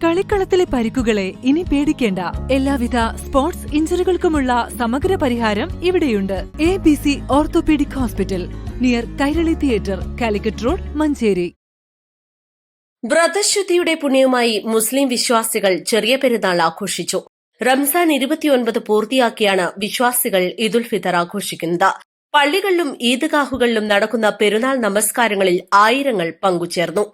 കളിക്കളത്തിലെ പരിക്കുകളെ ഇനി പേടിക്കേണ്ട. എല്ലാവിധ സ്പോർട്സ് ഇഞ്ചുറികൾക്കുമുള്ള സമഗ്ര പരിഹാരം ഇവിടെയുണ്ട്. ABC orthopaedic hospital, near Kairali theatre, Calicut road, Manjeri. വ്രതശുദ്ധിയുടെ പുണ്യവുമായി മുസ്ലിം വിശ്വാസികൾ ചെറിയ പെരുന്നാൾ ആഘോഷിച്ചു. റംസാൻ 29 പൂർത്തിയാക്കിയാണ് വിശ്വാസികൾ ഈദുൽ ഫിത്തർ ആഘോഷിക്കുന്നത്. പള്ളികളിലും ഈദ്ഗാഹുകളിലും നടക്കുന്ന പെരുന്നാൾ നമസ്കാരങ്ങളിൽ ആയിരങ്ങൾ പങ്കുചേർന്നു.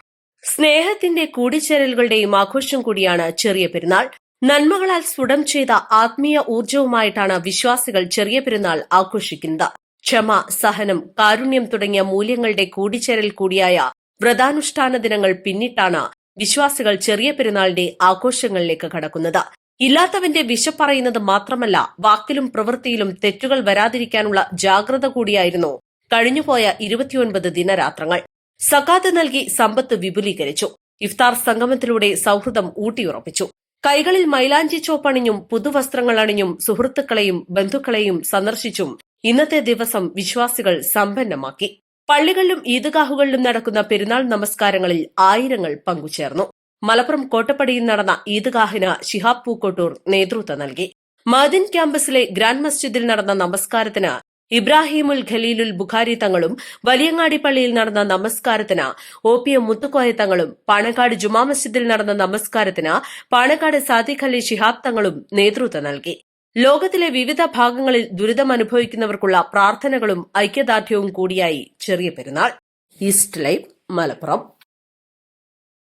സ്നേഹത്തിന്റെ കൂടിച്ചേരലുകളുടെയും ആഘോഷം കൂടിയാണ് ചെറിയ പെരുന്നാൾ. നന്മകളാൽ സ്ഫുടം ചെയ്ത ആത്മീയ ഊർജവുമായിട്ടാണ് വിശ്വാസികൾ ചെറിയ പെരുന്നാൾ ആഘോഷിക്കുന്നത്. ക്ഷമ, സഹനം, കാരുണ്യം തുടങ്ങിയ മൂല്യങ്ങളുടെ കൂടിച്ചേരൽ കൂടിയായ വ്രതാനുഷ്ഠാന ദിനങ്ങൾ പിന്നിട്ടാണ് വിശ്വാസികൾ ചെറിയ പെരുന്നാളിന്റെ ആഘോഷങ്ങളിലേക്ക് കടക്കുന്നത്. ഇല്ലാത്തവന്റെ വിശപ്പറയുന്നത് മാത്രമല്ല, വാക്കിലും പ്രവൃത്തിയിലും തെറ്റുകൾ വരാതിരിക്കാനുള്ള ജാഗ്രത കൂടിയായിരുന്നു കഴിഞ്ഞുപോയ 29 ദിനരാത്രങ്ങൾ. സകാത്ത് നൽകി സമ്പത്ത് വിപുലീകരിച്ചു. ഇഫ്താർ സംഗമത്തിലൂടെ സൌഹൃദം ഊട്ടിയുറപ്പിച്ചു. കൈകളിൽ മൈലാഞ്ചി ചോപ്പണിഞ്ഞും പുതുവസ്ത്രങ്ങൾ അണിഞ്ഞും സുഹൃത്തുക്കളെയും ബന്ധുക്കളെയും സന്ദർശിച്ചും ഇന്നത്തെ ദിവസം വിശ്വാസികൾ സമ്പന്നമാക്കി. പള്ളികളിലും ഈദ്ഗാഹുകളിലും നടക്കുന്ന പെരുന്നാൾ നമസ്കാരങ്ങളിൽ ആയിരങ്ങൾ പങ്കുചേർന്നു. മലപ്പുറം കോട്ടപ്പടിയിൽ നടന്ന ഈദ്ഗാഹിന് ശിഹാബ് പൂക്കോട്ടൂർ നേതൃത്വം നൽകി. മഅദിൻ ക്യാമ്പസിലെ ഗ്രാൻഡ് മസ്ജിദിൽ നടന്ന നമസ്കാരത്തിന് ഇബ്രാഹിമുൽ ഖലീലുൽ ബുഖാരി തങ്ങളും, വലിയങ്ങാടി പള്ളിയിൽ നടന്ന നമസ്കാരത്തിന് OPM മുത്തുക്കോയ തങ്ങളും, പാണക്കാട് ജുമാ മസ്ജിദിൽ നടന്ന നമസ്കാരത്തിന് പാണക്കാട് സാദിഖ് അലി ശിഹാബ് തങ്ങളും നേതൃത്വം നൽകി. ലോകത്തിലെ വിവിധ ഭാഗങ്ങളിൽ ദുരിതമനുഭവിക്കുന്നവർക്കുള്ള പ്രാർത്ഥനകളും ഐക്യദാർഢ്യവും കൂടിയായി ചെറിയ പെരുന്നാൾ. East live, Malappuram.